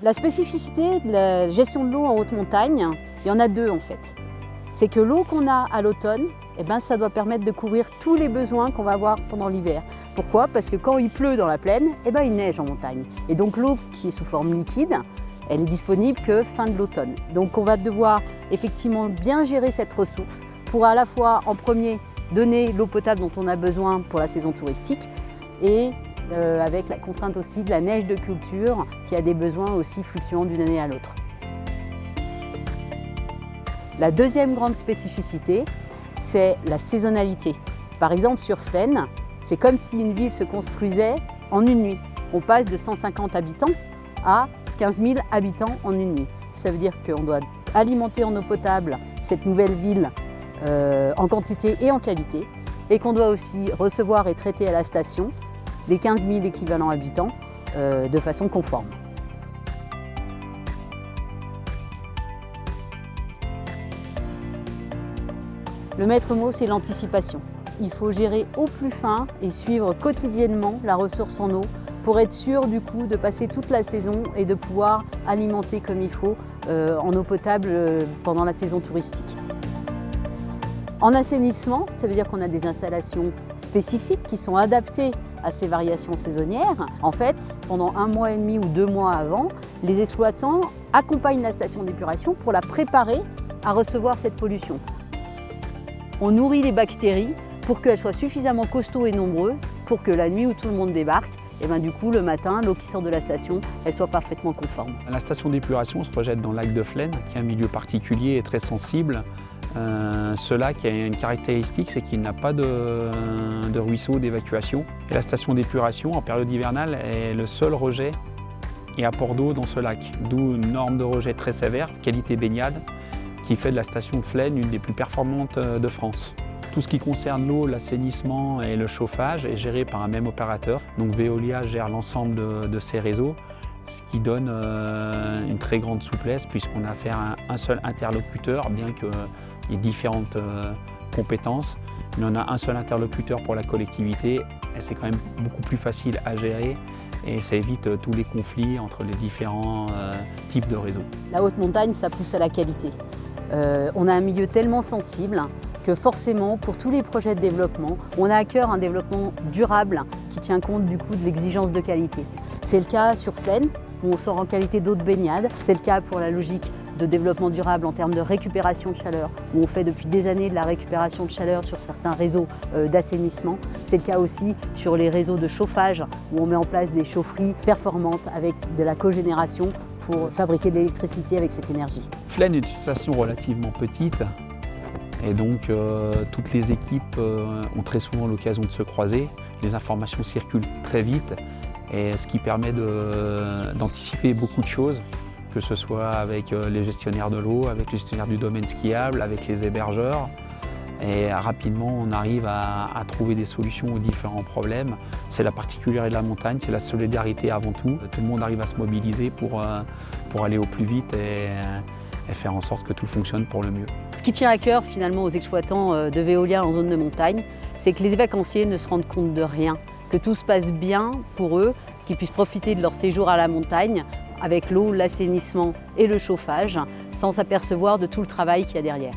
La spécificité de la gestion de l'eau en haute montagne, il y en a deux en fait. C'est que l'eau qu'on a à l'automne, ça doit permettre de couvrir tous les besoins qu'on va avoir pendant l'hiver. Pourquoi? Parce que quand il pleut dans la plaine, il neige en montagne. Et donc l'eau qui est sous forme liquide, elle est disponible que fin de l'automne. Donc on va devoir effectivement bien gérer cette ressource pour à la fois en premier donner l'eau potable dont on a besoin pour la saison touristique et avec la contrainte aussi de la neige de culture qui a des besoins aussi fluctuants d'une année à l'autre. La deuxième grande spécificité, c'est la saisonnalité. Par exemple sur Flaine, c'est comme si une ville se construisait en une nuit. On passe de 150 habitants à 15 000 habitants en une nuit. Ça veut dire qu'on doit alimenter en eau potable cette nouvelle ville en quantité et en qualité et qu'on doit aussi recevoir et traiter à la station des 15 000 équivalents habitants de façon conforme. Le maître mot, c'est l'anticipation. Il faut gérer au plus fin et suivre quotidiennement la ressource en eau pour être sûr du coup de passer toute la saison et de pouvoir alimenter comme il faut en eau potable pendant la saison touristique. En assainissement, ça veut dire qu'on a des installations spécifiques qui sont adaptées à ces variations saisonnières. En fait, pendant 1 mois et demi ou 2 mois avant, les exploitants accompagnent la station d'épuration pour la préparer à recevoir cette pollution. On nourrit les bactéries pour qu'elles soient suffisamment costauds et nombreux pour que la nuit où tout le monde débarque, du coup, le matin, l'eau qui sort de la station, elle soit parfaitement conforme. La station d'épuration se rejette dans le lac de Flaine, qui est un milieu particulier et très sensible. Ce lac a une caractéristique, c'est qu'il n'a pas de ruisseau d'évacuation. Et la station d'épuration, en période hivernale, est le seul rejet et apport d'eau dans ce lac. D'où une norme de rejet très sévère, qualité baignade, qui fait de la station de Flaine une des plus performantes de France. Tout ce qui concerne l'eau, l'assainissement et le chauffage est géré par un même opérateur. Donc Veolia gère l'ensemble de ces réseaux, ce qui donne une très grande souplesse puisqu'on a affaire à un seul interlocuteur, bien qu'il y ait différentes compétences. Mais on a un seul interlocuteur pour la collectivité et c'est quand même beaucoup plus facile à gérer et ça évite tous les conflits entre les différents types de réseaux. La haute montagne, ça pousse à la qualité. On a un milieu tellement sensible que forcément, pour tous les projets de développement, on a à cœur un développement durable qui tient compte du coup de l'exigence de qualité. C'est le cas sur Flaine, où on sort en qualité d'eau de baignade. C'est le cas pour la logique de développement durable en termes de récupération de chaleur, où on fait depuis des années de la récupération de chaleur sur certains réseaux d'assainissement. C'est le cas aussi sur les réseaux de chauffage, où on met en place des chaufferies performantes avec de la cogénération pour fabriquer de l'électricité avec cette énergie. Flaine est une station relativement petite et donc toutes les équipes ont très souvent l'occasion de se croiser. Les informations circulent très vite et ce qui permet d'anticiper beaucoup de choses, que ce soit avec les gestionnaires de l'eau, avec les gestionnaires du domaine skiable, avec les hébergeurs. Et rapidement, on arrive à trouver des solutions aux différents problèmes. C'est la particularité de la montagne, c'est la solidarité avant tout. Tout le monde arrive à se mobiliser pour aller au plus vite et faire en sorte que tout fonctionne pour le mieux. Ce qui tient à cœur finalement aux exploitants de Veolia en zone de montagne, c'est que les vacanciers ne se rendent compte de rien, que tout se passe bien pour eux, qu'ils puissent profiter de leur séjour à la montagne avec l'eau, l'assainissement et le chauffage, sans s'apercevoir de tout le travail qu'il y a derrière.